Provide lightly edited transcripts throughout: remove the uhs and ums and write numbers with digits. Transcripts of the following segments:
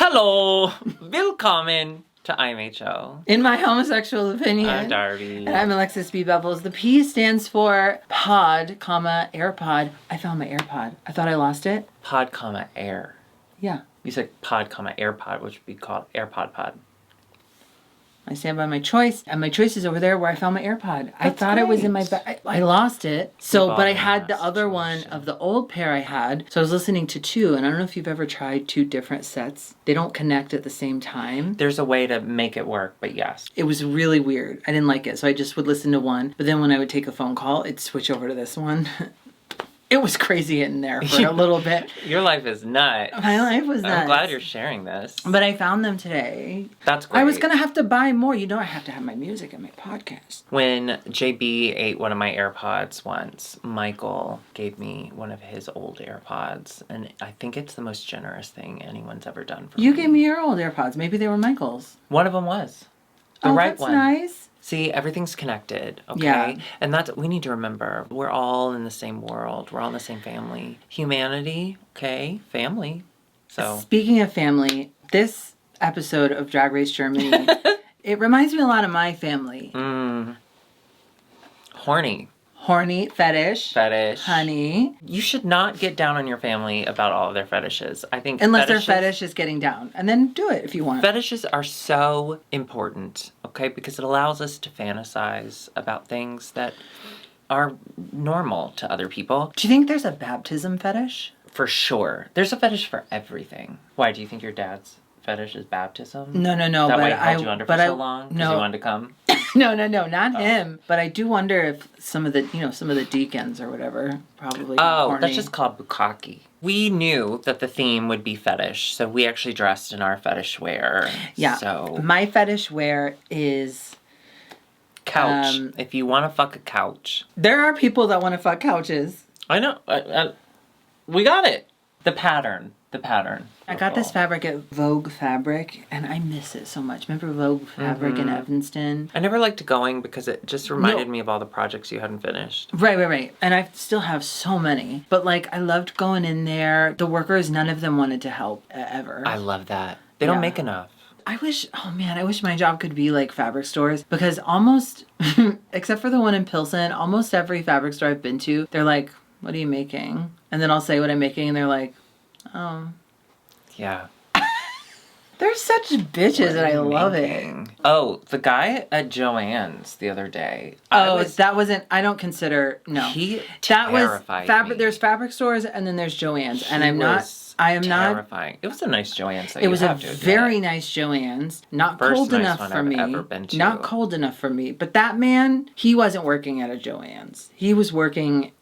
Hello! Willkommen to IMHO. In my homosexual opinion. I'm Darby. And I'm Alexis B. Bevels. The P stands for pod, comma, AirPod. I found my AirPod. I thought I lost it. Pod, comma, air. Yeah. You said pod, comma, AirPod, which would be called AirPod pod. I stand by my choice, and my choice is over there where I found my AirPod. I thought great. it was in my bag. I lost it. So, but I had the other one of the old pair I had. So I was listening to two, and I don't know if you've ever tried two different sets. They don't connect at the same time. There's a way to make it work, but yes. It was really weird. I didn't like it, so I just would listen to one. But then when I would take a phone call, it'd switch over to this one. It was crazy in there for a little bit. Your life is nuts. My life was nuts. I'm glad you're sharing this. But I found them today. That's great. I was going to have to buy more. You know I have to have my music and my podcast. When JB ate one of my AirPods once, Michael gave me one of his old AirPods. And I think it's the most generous thing anyone's ever done for me. You gave me your old AirPods. Maybe they were Michael's. One of them was. The right that's one. Nice. See, everything's connected, okay? Yeah. And that's, we need to remember, we're all in the same world. We're all in the same family. Humanity, okay? Family. So. Speaking of family, this episode of Drag Race Germany, it reminds me a lot of my family. Horny. Horny, fetish. Honey. You should not get down on your family about all of their fetishes. I think unless their fetish is getting down. And then do it if you want. Fetishes are so important, okay? Because it allows us to fantasize about things that are normal to other people. Do you think there's a baptism fetish? For sure. There's a fetish for everything. Why, do you think your dad's fetish is baptism? No. That way he held you under for so long? Because he wanted to come? No, not him. But I do wonder if some of the deacons or whatever probably. Oh, that's just called bukkake. We knew that the theme would be fetish, so we actually dressed in our fetish wear. Yeah. So my fetish wear is couch. If you want to fuck a couch. There are people that want to fuck couches. I know. We got it. The pattern. I got this fabric at Vogue Fabric, and I miss it so much. Remember Vogue Fabric in Evanston? I never liked going because it just reminded me of all the projects you hadn't finished. Right. And I still have so many. But, like, I loved going in there. The workers, none of them wanted to help ever. I love that. They don't make enough. I wish my job could be like fabric stores, because almost, except for the one in Pilsen, almost every fabric store I've been to, they're like, what are you making? And then I'll say what I'm making, and they're like, oh. Yeah. They're such bitches, and I love it. Oh, the guy at Joann's the other day. That wasn't, I don't consider, no. He terrified me. There's fabric stores, and then there's Joann's, and I am terrifying. Not. It was a nice Joann's. It was a very nice Joann's. Not cold enough for me. Ever been to. Not cold enough for me. But that man, he wasn't working at a Joann's. He was working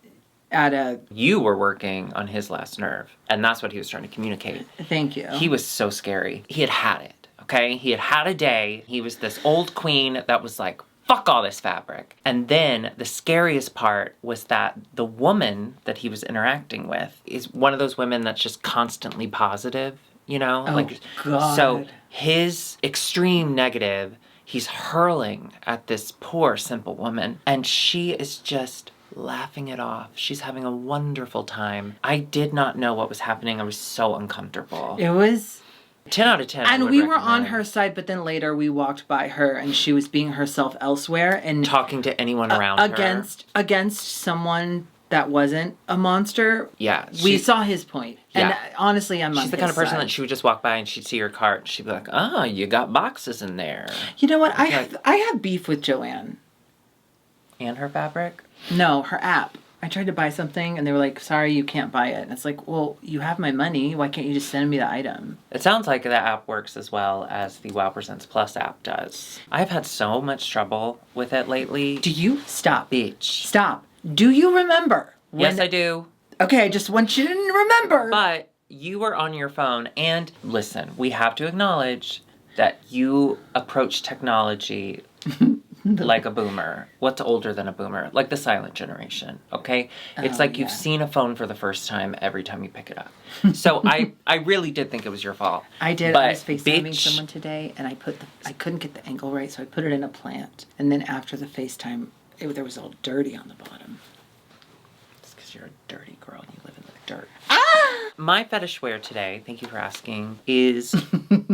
You were working on his last nerve, and that's what he was trying to communicate. Thank you. He was so scary. He had it, okay? He had a day. He was this old queen that was like, fuck all this fabric. And then the scariest part was that the woman that he was interacting with is one of those women that's just constantly positive, you know? Oh, God. So his extreme negative, he's hurling at this poor, simple woman, and she is just laughing it off. She's having a wonderful time. I did not know what was happening. I was so uncomfortable. It was 10 out of 10. And we were on her side, but then later we walked by her, and she was being herself elsewhere and talking to anyone around her against someone that wasn't a monster. Yeah, we saw his point. Yeah. And honestly, she's the kind of person that she would just walk by and she'd see her cart and she'd be like, "Oh, you got boxes in there." You know what? I have beef with Joanne. And her fabric? No, her app. I tried to buy something and they were like, sorry, you can't buy it. And it's like, well, you have my money. Why can't you just send me the item? It sounds like that app works as well as the Wow Presents Plus app does. I've had so much trouble with it lately. Do you? Stop. Bitch. Stop. Do you remember? Yes, I do. Okay, I just want you to remember. But you were on your phone, and listen, we have to acknowledge that you approach technology like a boomer. What's older than a boomer? Like the silent generation, okay? It's like you've seen a phone for the first time every time you pick it up. So I really did think it was your fault. I did. But I was FaceTiming someone today, and I couldn't get the angle right, so I put it in a plant. And then after the FaceTime, there was all dirty on the bottom. It's because you're a dirty girl and you live in the dirt. Ah! My fetish wear today, thank you for asking, is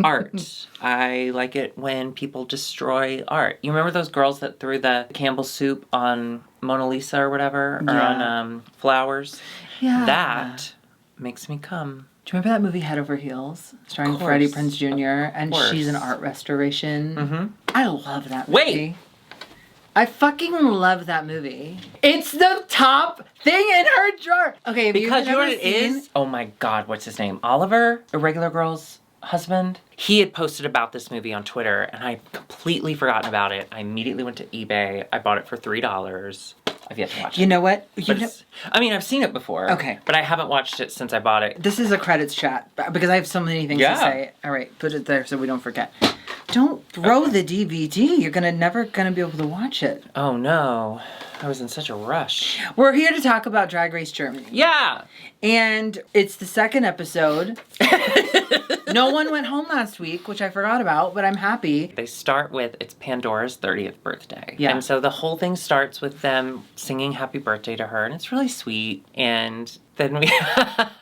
art. I like it when people destroy art. You remember those girls that threw the Campbell soup on Mona Lisa or whatever? Or on flowers? Yeah. That makes me come. Do you remember that movie Head Over Heels? Starring Freddie Prinze Jr. And she's an art restoration. Mm-hmm. I love that movie. Wait! I fucking love that movie. It's the top thing in her drawer. Okay, because you know what it is? Oh my God, what's his name? Oliver? A Regular Girl's husband? He had posted about this movie on Twitter, and I completely forgotten about it. I immediately went to eBay. I bought it for $3. I've yet to watch it. You know what? I mean, I've seen it before. Okay. But I haven't watched it since I bought it. This is a credits chat, because I have so many things to say. All right, put it there so we don't forget. Don't throw the DVD. You're never gonna be able to watch it. Oh no. I was in such a rush. We're here to talk about Drag Race Germany. Yeah. And it's the second episode. No one went home last week, which I forgot about, but I'm happy. They start with, it's Pandora's 30th birthday. Yeah. And so the whole thing starts with them singing happy birthday to her, and it's really sweet. And then we,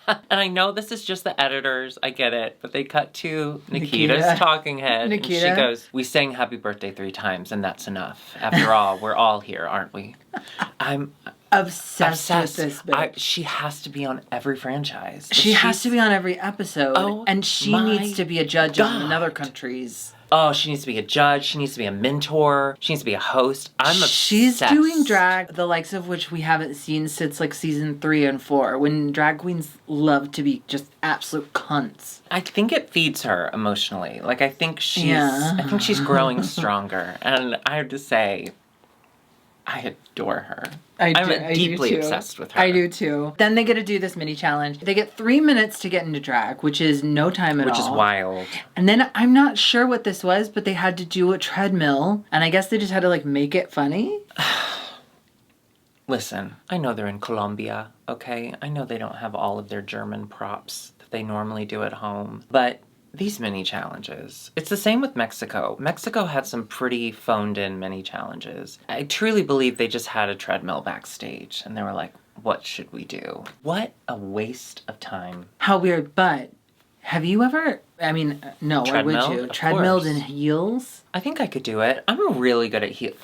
and I know this is just the editors, I get it, but they cut to Nikita's talking head. And she goes, we sang happy birthday 3 times, and that's enough. After all, we're all here, aren't we? I'm obsessed with this bitch. She has to be on every franchise. She has to be on every episode. Oh, and she needs to be a judge in other countries. Oh, she needs to be a judge. She needs to be a mentor. She needs to be a host. I'm obsessed. She's doing drag, the likes of which we haven't seen since like season 3 and 4, when drag queens love to be just absolute cunts. I think it feeds her emotionally. Like, I think she's growing stronger. And I have to say, I adore her. I'm deeply obsessed with her. I do too. Then they get to do this mini challenge. They get 3 minutes to get into drag, which is no time at all. Which is wild. And then I'm not sure what this was, but they had to do a treadmill. And I guess they just had to like make it funny. Listen, I know they're in Colombia, okay? I know they don't have all of their German props that they normally do at home. But these mini challenges, it's the same with Mexico. Mexico had some pretty phoned in mini challenges. I truly believe they just had a treadmill backstage and they were like, what should we do? What a waste of time. How weird, but have you ever, I mean, no, why would you? Treadmilled in heels? I think I could do it. I'm really good at heels.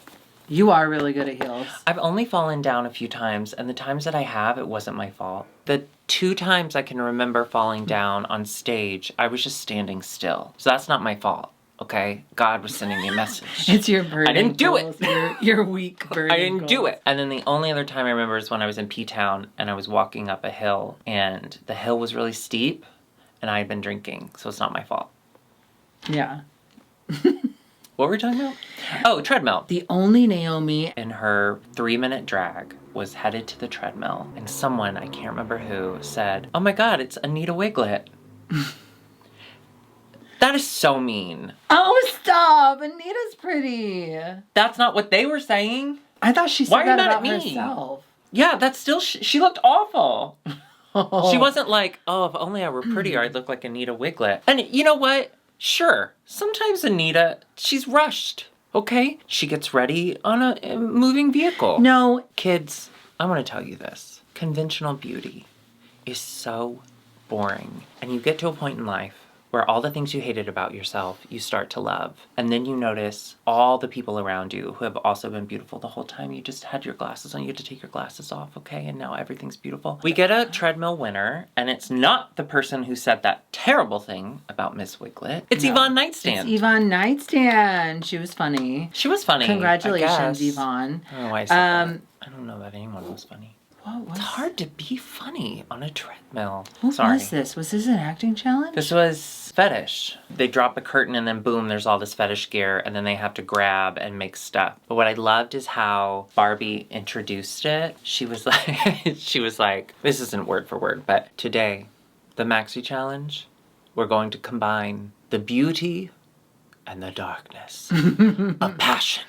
You are really good at heels. I've only fallen down a few times, and the times that I have, it wasn't my fault. The 2 times I can remember falling down on stage, I was just standing still. So that's not my fault, okay? God was sending me a message. It's your burden. I didn't do it. Your weak burden. I didn't do it. And then the only other time I remember is when I was in P-Town, and I was walking up a hill, and the hill was really steep, and I had been drinking, so it's not my fault. Yeah. What were we talking about? Oh, treadmill. The only Naomi in her 3-minute drag was headed to the treadmill, and someone, I can't remember who, said, oh my God, it's Anita Wiglet. That is so mean. Oh, stop. Anita's pretty. That's not what they were saying. I thought she said that about herself. Yeah, that's still, she looked awful. She wasn't like, oh, if only I were prettier, I'd look like Anita Wiglet. And you know what? Sure, sometimes Anita, she's rushed, okay? She gets ready on a moving vehicle. No. Kids, I want to tell you this. Conventional beauty is so boring. And you get to a point in life where all the things you hated about yourself, you start to love. And then you notice all the people around you who have also been beautiful the whole time. You just had your glasses on. You had to take your glasses off, okay? And now everything's beautiful. We get a treadmill winner, and it's not the person who said that terrible thing about Miss Wiglet. It's Yvonne Nightstand. It's Yvonne Nightstand. She was funny. She was funny. Congratulations, Yvonne. I don't know why I said that. I don't know that anyone was funny. What was It's hard to be funny on a treadmill. What was this? Was this an acting challenge? This was fetish. They drop a curtain and then boom, there's all this fetish gear and then they have to grab and make stuff. But what I loved is how Barbie introduced it. She was like, this isn't word for word, but today, the Maxi Challenge, we're going to combine the beauty and the darkness of passion.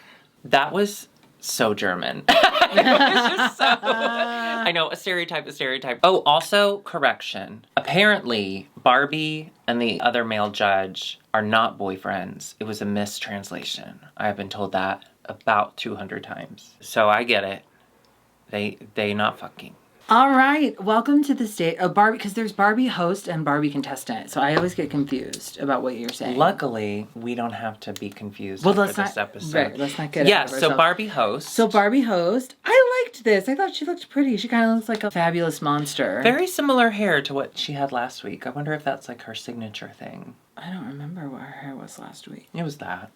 That was so German. It was just so... I know, a stereotype. Oh, also, correction. Apparently, Barbie and the other male judge are not boyfriends. It was a mistranslation. I have been told that about 200 times. So I get it. They not fucking. All right, welcome to the state of Barbie, because there's Barbie host and Barbie contestant, so I always get confused about what you're saying. Luckily, we don't have to be confused this episode. Right, let's not get ahead of ourselves. So Barbie host. I liked this. I thought she looked pretty. She kind of looks like a fabulous monster. Very similar hair to what she had last week. I wonder if that's like her signature thing. I don't remember what her hair was last week. It was that.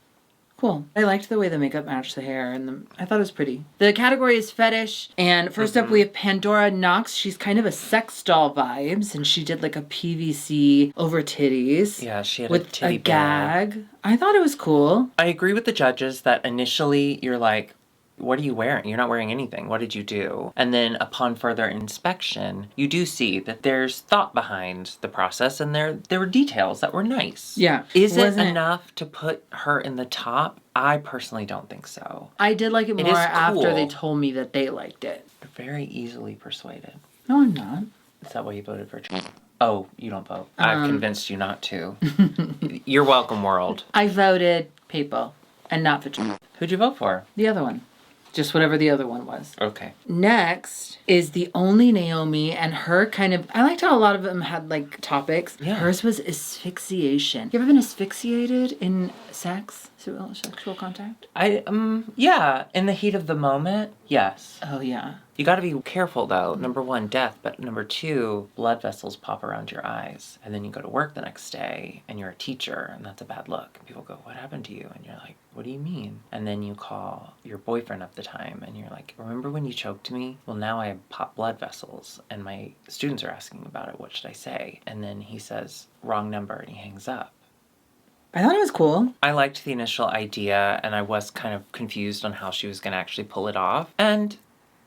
Cool. I liked the way the makeup matched the hair, and I thought it was pretty. The category is fetish, and first up we have Pandora Knox. She's kind of a sex doll vibes, and she did like a PVC over titties. Yeah, she had with a titty gag. I thought it was cool. I agree with the judges that initially you're like, what are you wearing? You're not wearing anything. What did you do? And then upon further inspection, you do see that there's thought behind the process and there were details that were nice. Yeah. Is it enough to put her in the top? I personally don't think so. I did like it more after they told me that they liked it. You're very easily persuaded. No, I'm not. Is that why you voted for Trump? Oh, you don't vote. I've convinced you not to. You're welcome, world. I voted people and not for Trump. Who'd you vote for? The other one. Just whatever the other one was. Okay. Next is the only Naomi, and her kind of, I liked how a lot of them had like topics. Yeah. Hers was asphyxiation. You ever been asphyxiated in sexual contact? Yeah, in the heat of the moment, yes. Oh, yeah. You gotta be careful though. Number one, death, but number two, blood vessels pop around your eyes. And then you go to work the next day and you're a teacher and that's a bad look. And people go, what happened to you? And you're like, what do you mean? And then you call your boyfriend at the time and you're like, remember when you choked me? Well, now I have popped blood vessels and my students are asking about it. What should I say? And then he says, wrong number, and he hangs up. I thought it was cool. I liked the initial idea and I was kind of confused on how she was gonna actually pull it off. And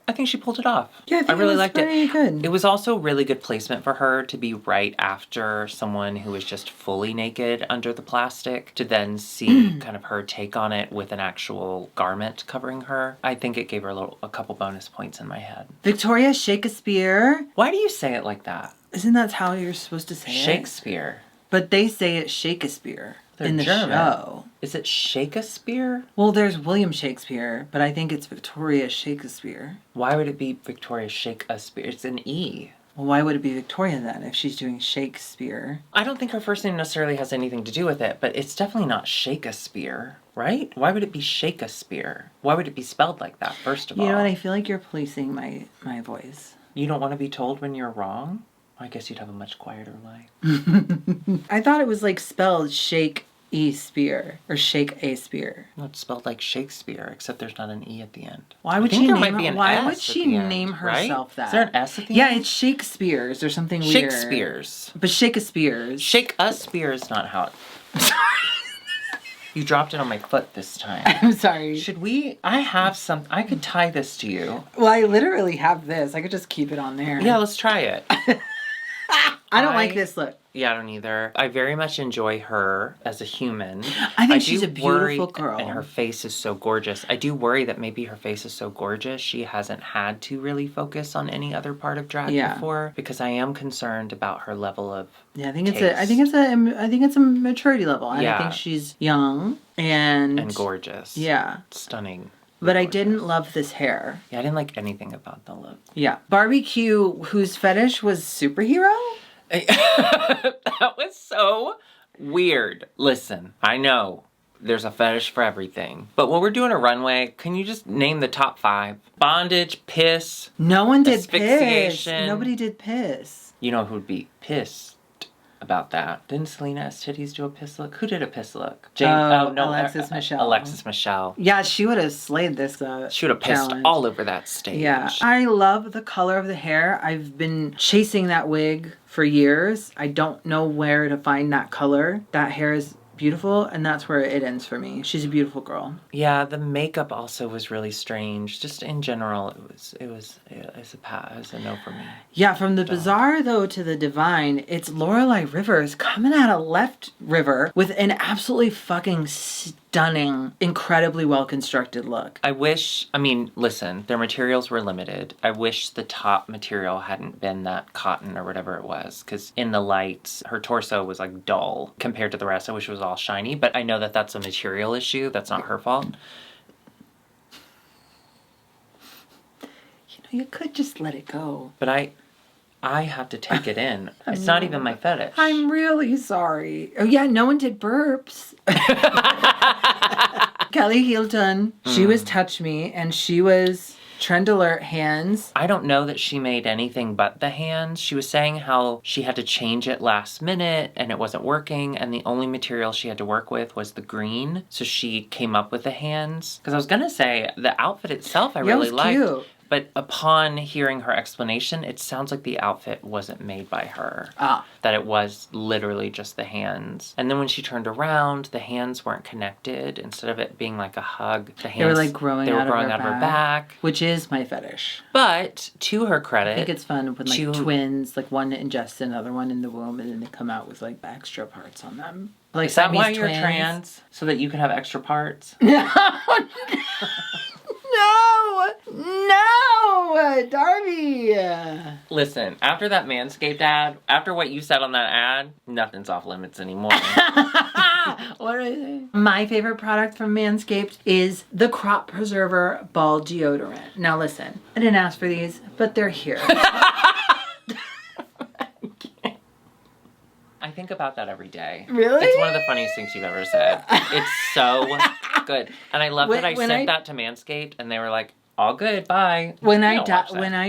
I think she pulled it off. Yeah, I really liked it. Good. It was also really good placement for her to be right after someone who was just fully naked under the plastic, to then see kind of her take on it with an actual garment covering her. I think it gave her a couple bonus points in my head. Victoria Shakespeare. Why do you say it like that? Isn't that how you're supposed to say it? Shakespeare. But they say it Shakespeare. They're in the German. show. Is it Shakespeare? Well, there's William Shakespeare, but I think it's Victoria Shakespeare. Why would it be Victoria Shakespeare? It's an E. Well, why would it be Victoria then if she's doing Shakespeare? I don't think her first name necessarily has anything to do with it, but it's definitely not Shakespeare, right? Why would it be Shakespeare? Why would it be spelled like that, first of all? You know what? I feel like you're policing my voice. You don't want to be told when you're wrong? I guess you'd have a much quieter life. I thought it was like spelled Shake-E-Spear or Shake-A-Spear. No, it's spelled like Shakespeare, except there's not an E at the end. Why would she name herself that? Is there an S at the end? Yeah, it's Shakespeare's or something weird. Shakespeare's. But Shakespeare's. Shake-A-Spear is not how it... You dropped it on my foot this time. I'm sorry. Should we... I could tie this to you. Well, I literally have this. I could just keep it on there. Yeah, let's try it. I don't like this look. Yeah, I don't either. I very much enjoy her as a human. I think she's a beautiful girl. And her face is so gorgeous. I do worry that maybe her face is so gorgeous she hasn't had to really focus on any other part of drag before, because I am concerned about her level of I think it's a maturity level. And I think she's young and gorgeous. Yeah. Stunning. But I didn't love this hair. Yeah, I didn't like anything about the look. Yeah. Barbecue, whose fetish was superhero? That was so weird. Listen, I know there's a fetish for everything, but when we're doing a runway, can you just name the top 5? Bondage, piss. No one did piss. Nobody did piss. You know who'd be pissed about that? Didn't Selena S. Titties do a piss look? Who did a piss look? Alexis Michelle. Alexis Michelle. Yeah, she would have slayed this She would have pissed all over that stage. Yeah. I love the color of the hair. I've been chasing that wig for years. I don't know where to find that color. That hair is beautiful, and that's where it ends for me. She's a beautiful girl. Yeah, the makeup also was really strange. Just in general, it was a no for me. Yeah, from the bizarre though to the divine, it's Lorelei Rivers coming out of Left River with an absolutely fucking stunning, incredibly well constructed look. Listen, their materials were limited. I wish the top material hadn't been that cotton or whatever it was, because in the lights, her torso was like dull compared to the rest. I wish it was all shiny, but I know that that's a material issue. That's not her fault. You could just let it go. But I have to take it in. It's not even my fetish. I'm really sorry. Oh, yeah, no one did burps. Kelly Hilton, she was Touch Me, and she was Trend Alert hands. I don't know that she made anything but the hands. She was saying how she had to change it last minute and it wasn't working, and the only material she had to work with was the green. So she came up with the hands. Because I was going to say, the outfit itself I really liked. Cute. But upon hearing her explanation, it sounds like the outfit wasn't made by her. That it was literally just the hands. And then when she turned around, the hands weren't connected. Instead of it being like a hug, the hands They were like growing out of her back. Which is my fetish. But to her credit, I think it's fun when like twins, like one ingests another one in the womb, and then they come out with like extra parts on them. Like is that why Siamese you're twins. trans? So that you can have extra parts? No, Darby. Listen, after that Manscaped ad, after what you said on that ad, nothing's off limits anymore. What are they? My favorite product from Manscaped is the Crop Preserver Ball Deodorant. Now listen, I didn't ask for these, but they're here. I think about that every day. Really? It's one of the funniest things you've ever said. It's so good. And I love that I sent that to Manscaped and they were like, all good, bye. When I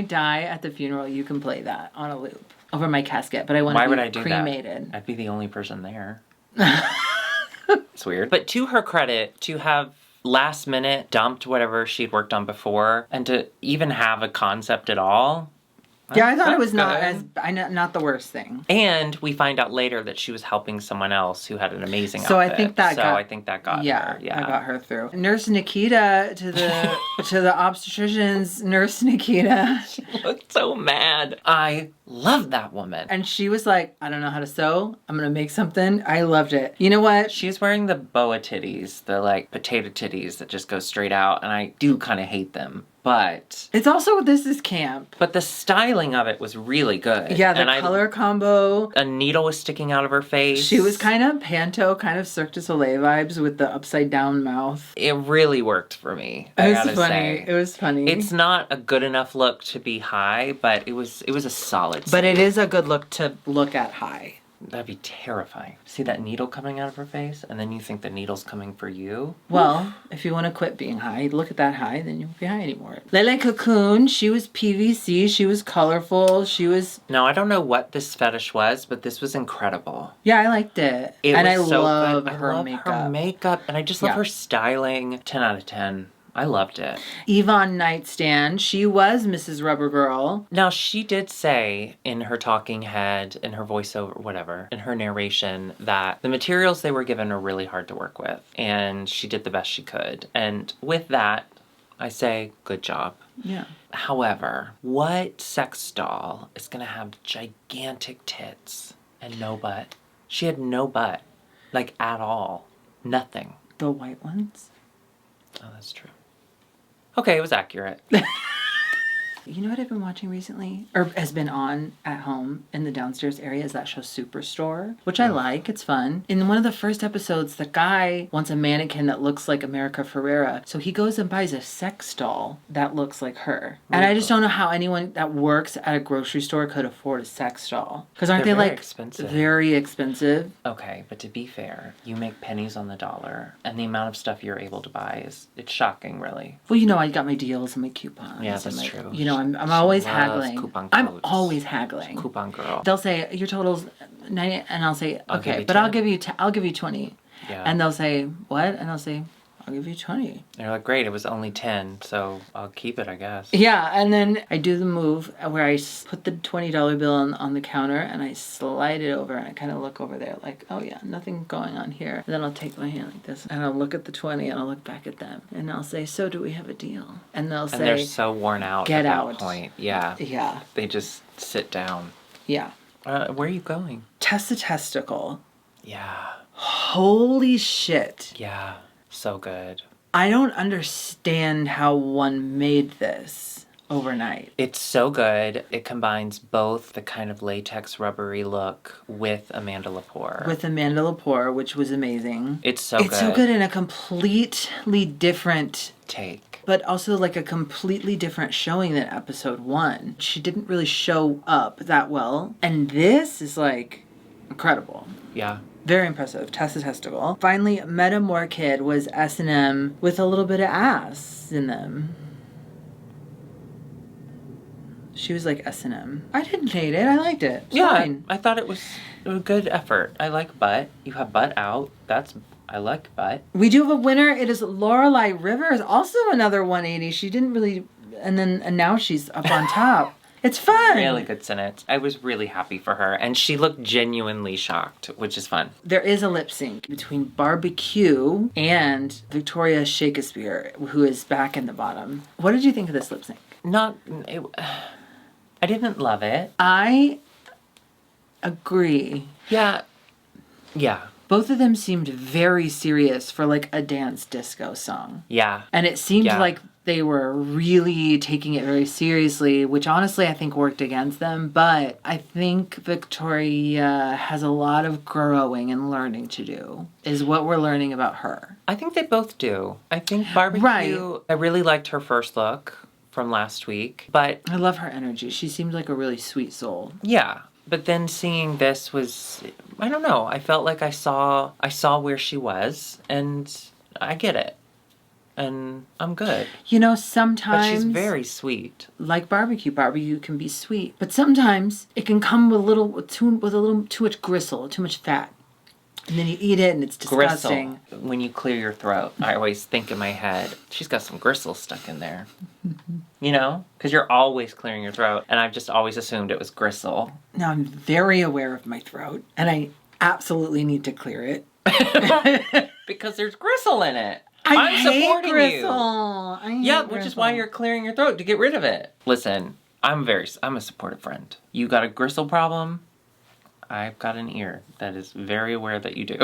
die at the funeral, you can play that on a loop over my casket, but I want to be cremated. I'd be the only person there. It's weird. But to her credit, to have last minute dumped whatever she'd worked on before and to even have a concept at all. Yeah, I thought it was not the worst thing. And we find out later that she was helping someone else who had an amazing outfit. I think that got her. Yeah, I got her through. Nurse Nikita to the obstetricians. Nurse Nikita. She looked so mad. I love that woman. And she was like, I don't know how to sew. I'm gonna make something. I loved it. You know what? She's wearing the boa titties, the like potato titties that just go straight out, and I do kind of hate them. But it's also, this is camp. But the styling of it was really good. Yeah, the color combo. A needle was sticking out of her face. She was kind of Panto, kind of Cirque du Soleil vibes with the upside down mouth. It really worked for me. It was funny. It was funny. It's not a good enough look to be high, but it was a solid. But it is a good look to look at high. That'd be terrifying. See that needle coming out of her face, and then you think the needle's coming for you? Well, if you want to quit being high, look at that high, then you won't be high anymore. Lele Cocoon, she was PVC, she was colorful, she was... Now, I don't know what this fetish was, but this was incredible. Yeah, I liked it. I love her makeup. Her makeup, and I just love her styling. 10 out of 10. I loved it. Yvonne Nightstand, she was Mrs. Rubber Girl. Now, she did say in her talking head, in her voiceover, whatever, in her narration, that the materials they were given are really hard to work with. And she did the best she could. And with that, I say, good job. Yeah. However, what sex doll is going to have gigantic tits and no butt? She had no butt. Like, at all. Nothing. The white ones? Oh, that's true. Okay, it was accurate. You know what I've been watching recently? Or has been on at home in the downstairs area is that show Superstore, which I like. It's fun. In one of the first episodes, the guy wants a mannequin that looks like America Ferrera. So he goes and buys a sex doll that looks like her. And I just don't know how anyone that works at a grocery store could afford a sex doll. Because aren't they like expensive? Very expensive. Okay, but to be fair, you make pennies on the dollar. And the amount of stuff you're able to buy it's shocking, really. Well, you know, I got my deals and my coupons. Yeah, that's true. You know, I'm always haggling. Coupon I'm codes. always haggling. Coupon girl. They'll say your total's 90, and I'll say okay, but 10. I'll give you 20. Yeah. And they'll say what? And I'll say I'll give you 20. They're like, great, it was only 10, so I'll keep it, I guess. Yeah, and then I do the move where I put the $20 bill on the counter and I slide it over and I kind of look over there like, oh yeah, nothing going on here. And then I'll take my hand like this and I'll look at the 20 and I'll look back at them and I'll say, so do we have a deal? And they'll say, and they're so worn out get at out. that point. Yeah. Yeah. They just sit down. Yeah. Where are you going? Test a testicle. Yeah. Holy shit. Yeah. So good. I don't understand how one made this. overnight. It's so good. It combines both the kind of latex rubbery look with Amanda Lepore. With Amanda Lepore, which was amazing. It's so good. It's so good in a completely different take. But also like a completely different showing than episode 1. She didn't really show up that well. And this is like incredible. Yeah. Very impressive. Tessa Testicle. Finally, Metamore Kid was S&M with a little bit of ass in them. She was like S&M. I didn't hate it. I liked it. It's fine. I thought it was a good effort. I like butt. You have butt out. I like butt. We do have a winner. It is Lorelai Rivers. Also another 180. She didn't really... And now she's up on top. It's fun. Really good sentence. I was really happy for her. And she looked genuinely shocked, which is fun. There is a lip sync between Barbecue and Victoria Shakespeare, who is back in the bottom. What did you think of this lip sync? I didn't love it. I agree. Yeah. Both of them seemed very serious for like a dance disco song. Yeah. And it seemed like they were really taking it very seriously, which honestly I think worked against them. But I think Victoria has a lot of growing and learning to do, is what we're learning about her. I think they both do. I think Barbecue, Right. I really liked her first look from last week, but... I love her energy. She seemed like a really sweet soul. Yeah. But then seeing this was, I don't know, I felt like I saw where she was, and I get it. And I'm good. You know, sometimes... But she's very sweet. Like barbecue can be sweet. But sometimes it can come with a little too much gristle, too much fat. And then you eat it and it's disgusting. Gristle. When you clear your throat, I always think in my head, she's got some gristle stuck in there. You know? Because you're always clearing your throat. And I've just always assumed it was gristle. Now I'm very aware of my throat. And I absolutely need to clear it. Because there's gristle in it. I'm hate supporting gristle. you. Which is why you're clearing your throat, to get rid of it. Listen, I'm a supportive friend. You got a gristle problem? I've got an ear that is very aware that you do.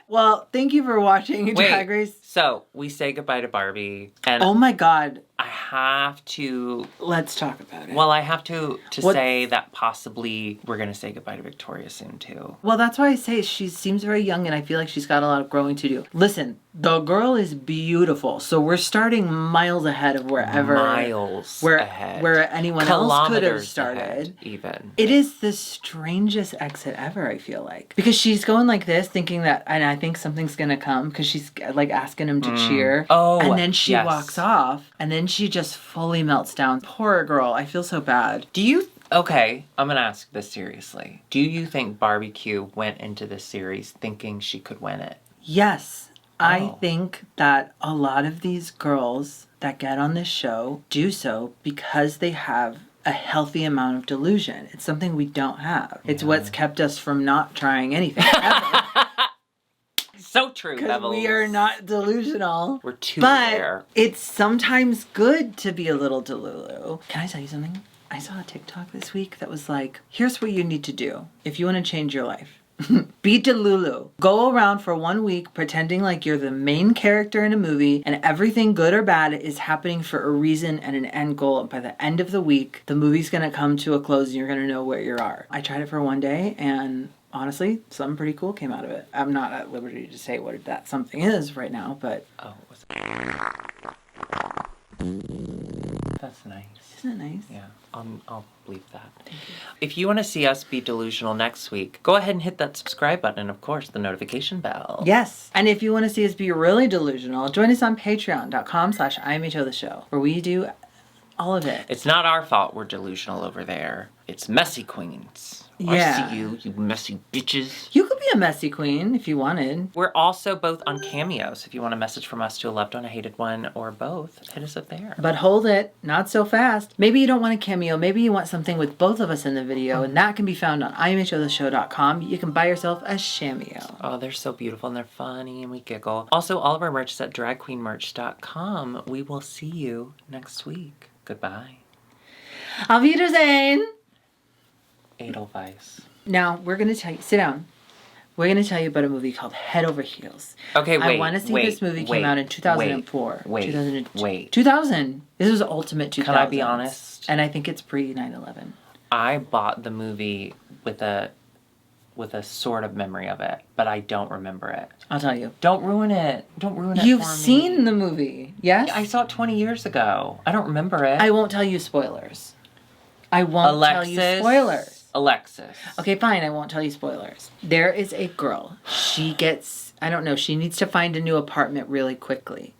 Well, thank you for watching Drag Race. So, we say goodbye to Barbie. And oh my God. I have to... Let's talk about it. Well, I have to say that possibly we're going to say goodbye to Victoria soon, too. Well, that's why I say she seems very young and I feel like she's got a lot of growing to do. Listen, the girl is beautiful. So we're starting miles ahead of wherever... ahead. Where anyone else could have started. Ahead, even. It is the strangest exit ever, I feel like. Because she's going like this, thinking that... And I think something's going to come because she's like asking him to cheer. Oh, and then she walks off. And then she just fully melts down. Poor girl. I feel so bad. Okay, I'm going to ask this seriously. Do you think Barbecue went into this series thinking she could win it? Yes. I think that a lot of these girls that get on this show do so because they have a healthy amount of delusion. It's something we don't have. It's what's kept us from not trying anything ever. So true, because we are not delusional. We're too rare. But it's sometimes good to be a little delulu. Can I tell you something? I saw a TikTok this week that was like, here's what you need to do if you want to change your life. Be Delulu. Go around for 1 week pretending like you're the main character in a movie and everything good or bad is happening for a reason and an end goal. And by the end of the week, the movie's going to come to a close and you're going to know where you are. I tried it for 1 day and honestly, something pretty cool came out of it. I'm not at liberty to say what that something is right now, but... Oh, that's nice. Isn't it nice? Yeah, I'll believe that. Thank you. If you want to see us be delusional next week, go ahead and hit that subscribe button and, of course, the notification bell. Yes. And if you want to see us be really delusional, join us on patreon.com/IMHOtheSHOw, where we do all of it. It's not our fault we're delusional over there. It's messy queens. Yeah. I see you messy bitches. You could be a messy queen if you wanted. We're also both on Cameo, so if you want a message from us to a loved one, a hated one, or both, hit us up there. But hold it, not so fast. Maybe you don't want a cameo, maybe you want something with both of us in the video, and that can be found on IMHOtheSHOW.com. You can buy yourself a Cameo. Oh, they're so beautiful and they're funny and we giggle. Also, all of our merch is at dragqueenmerch.com. We will see you next week. Goodbye. Auf Wiedersehen! Edelweiss. Now, we're going to tell you, sit down. We're going to tell you about a movie called Head Over Heels. Okay, wait. I want to see this movie came out in 2004. Wait. 2000. This was ultimate 2000. Can I be honest? And I think it's pre 9/11. I bought the movie with a sort of memory of it, but I don't remember it. I'll tell you. Don't ruin it. Don't ruin it You've for me. seen the movie, yes? I saw it 20 years ago. I don't remember it. I won't tell you spoilers. I won't tell you spoilers. Alexis. Okay, fine. I won't tell you spoilers. There is a girl. She gets, I don't know, she needs to find a new apartment really quickly.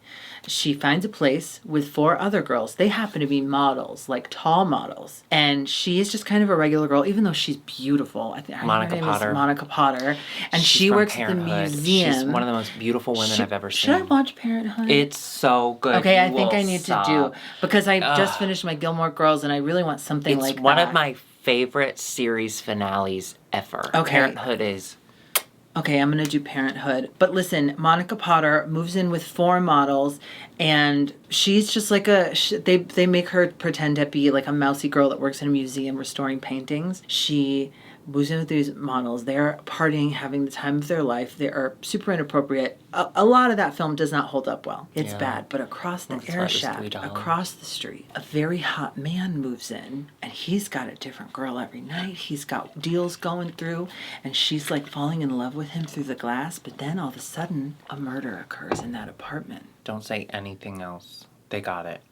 She finds a place with 4 other girls. They happen to be models, like tall models. And she is just kind of a regular girl, even though she's beautiful. I think Monica Potter. Monica Potter. And She's she from works at the Parenthood. museum. She's one of the most beautiful women I've ever seen. Should I watch Parenthood? It's so good. Okay, I You think will I need sob. to do, because I just finished my Gilmore Girls and I really want something like that. It's one of my favorite series finales ever. Okay. Parenthood is... Okay, I'm going to do Parenthood. But listen, Monica Potter moves in with 4 models, and she's just like they make her pretend to be like a mousy girl that works in a museum restoring paintings. She moves in with these models. They're partying, having the time of their life. They are super inappropriate. A lot of that film does not hold up well. It's bad. But across the air shaft, across the street, a very hot man moves in, and he's got a different girl every night. He's got deals going through, and she's like falling in love with him through the glass. But then all of a sudden, a murder occurs in that apartment. Don't say anything else. They got it.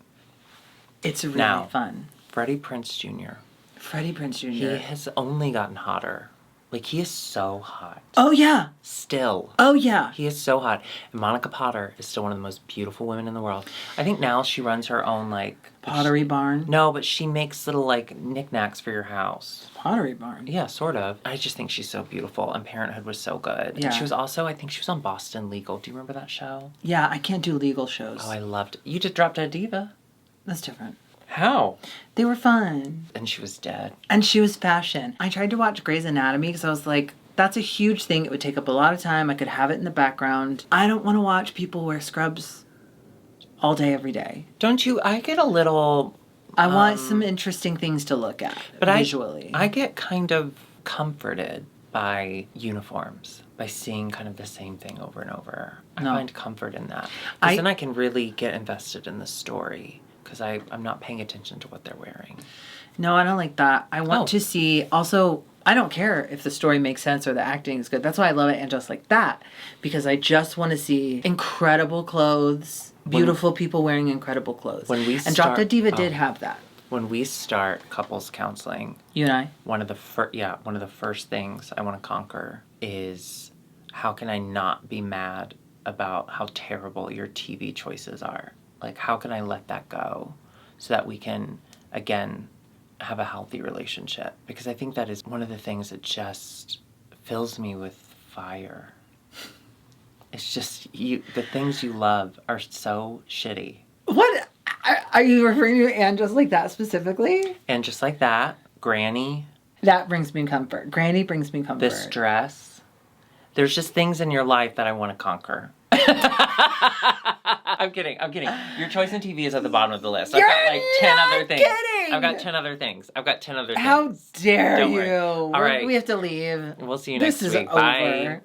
It's really fun. Freddie Prinze Jr. Freddie Prinze Jr. He has only gotten hotter. Like, he is so hot. Oh, yeah. Still. Oh, yeah. He is so hot. And Monica Potter is still one of the most beautiful women in the world. I think now she runs her own, like... Pottery barn? No, but she makes little, like, knickknacks for your house. Pottery barn? Yeah, sort of. I just think she's so beautiful, and Parenthood was so good. Yeah. And she was also, I think she was on Boston Legal. Do you remember that show? Yeah, I can't do legal shows. Oh, I loved it. You just dropped a diva. That's different. How? They were fun. And she was dead. And she was fashion. I tried to watch Grey's Anatomy because I was like, that's a huge thing. It would take up a lot of time. I could have it in the background. I don't want to watch people wear scrubs all day, every day. Don't you? I get a little... I want some interesting things to look at visually. I get kind of comforted by uniforms, by seeing kind of the same thing over and over. I find comfort in that. Because then I can really get invested in the story. Because I'm not paying attention to what they're wearing. No, I don't like that. I want to see... Also, I don't care if the story makes sense or the acting is good. That's why I love it and Just Like That. Because I just want to see incredible clothes, beautiful people wearing incredible clothes. And Drop Dead Diva did have that. When we start couples counseling... You and I? One of the first things I want to conquer is how can I not be mad about how terrible your TV choices are? Like, how can I let that go so that we can, again, have a healthy relationship? Because I think that is one of the things that just fills me with fire. It's just, the things you love are so shitty. What? Are you referring to And Just Like That specifically? And Just Like That, Granny. That brings me comfort. Granny brings me comfort. This dress. There's just things in your life that I want to conquer. I'm kidding. Your choice in TV is at the bottom of the list. I've got like 10 other things. Kidding. I've got 10 other things. How dare Don't you? worry. All right. We have to leave. We'll see you next week. This is over. Bye.